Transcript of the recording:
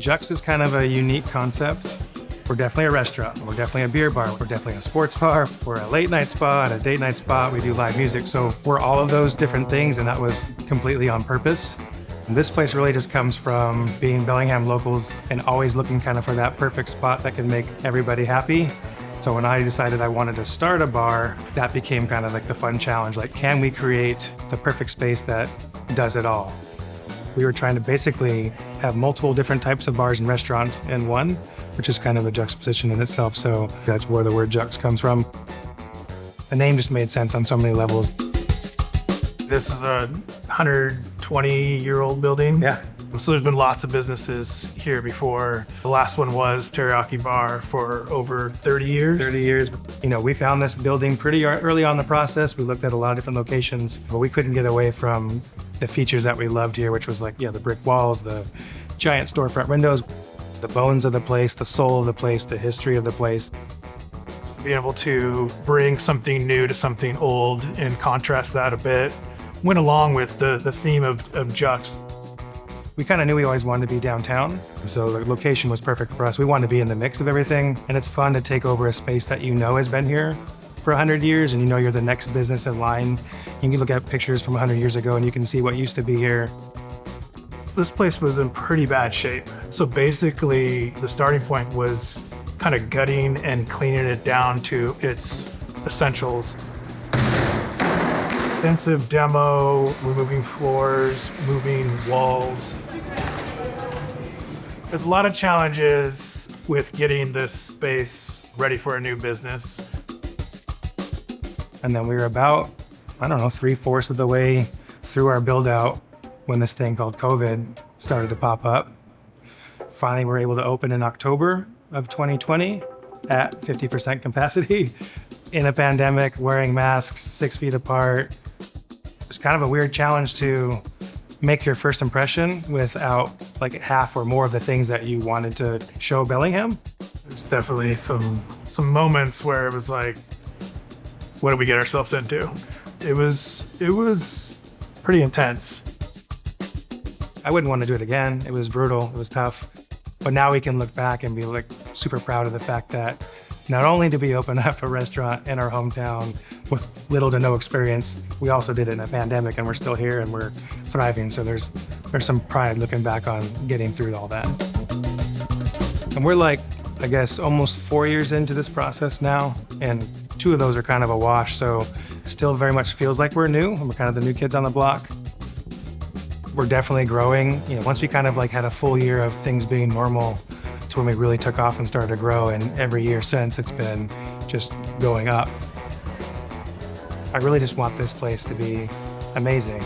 JUXT is kind of a unique concept. We're definitely a restaurant, we're definitely a beer bar, we're definitely a sports bar, we're a late night spot, a date night spot, we do live music. So we're all of those different things, and that was completely on purpose. And this place really just comes from being Bellingham locals and always looking kind of for that perfect spot that can make everybody happy. So when I decided I wanted to start a bar, that became kind of like the fun challenge. Like, can we create the perfect space that does it all? We were trying to basically have multiple different types of bars and restaurants in one, which is kind of a juxtaposition in itself. So that's where the word JUXT comes from. The name just made sense on so many levels. This is a 120-year-old building. Yeah. So there's been lots of businesses here before. The last one was Teriyaki Bar for over 30 years. 30 years. You know, we found this building pretty early on in the process. We looked at a lot of different locations, but we couldn't get away from the features that we loved here, which was like, the brick walls, the giant storefront windows, the bones of the place, the soul of the place, the history of the place. Being able to bring something new to something old and contrast that a bit went along with the theme of JUXT. We kind of knew we always wanted to be downtown, so the location was perfect for us. We wanted to be in the mix of everything, and it's fun to take over a space that you know has been here for 100 years, and you know you're the next business in line. You can look at pictures from 100 years ago and you can see what used to be here. This place was in pretty bad shape. So basically, the starting point was kind of gutting and cleaning it down to its essentials. Extensive demo, removing floors, moving walls. There's a lot of challenges with getting this space ready for a new business. And then we were about, 3/4 of the way through our build out when this thing called COVID started to pop up. Finally, we were able to open in October of 2020 at 50% capacity in a pandemic, wearing masks 6 feet apart. It's kind of a weird challenge to make your first impression without like half or more of the things that you wanted to show Bellingham. There's definitely some moments where it was like, what did we get ourselves into? It was pretty intense. I wouldn't want to do it again. It was brutal, it was tough. But now we can look back and be like super proud of the fact that not only did we open up a restaurant in our hometown with little to no experience, we also did it in a pandemic, and we're still here and we're thriving. So there's some pride looking back on getting through all that. And we're like, I guess, almost 4 years into this process now, and 2 of those are kind of a wash. So it still very much feels like we're new, and we're kind of the new kids on the block. We're definitely growing. You know, once we kind of like had a full year of things being normal, it's when we really took off and started to grow. And every year since, it's been just going up. I really just want this place to be amazing.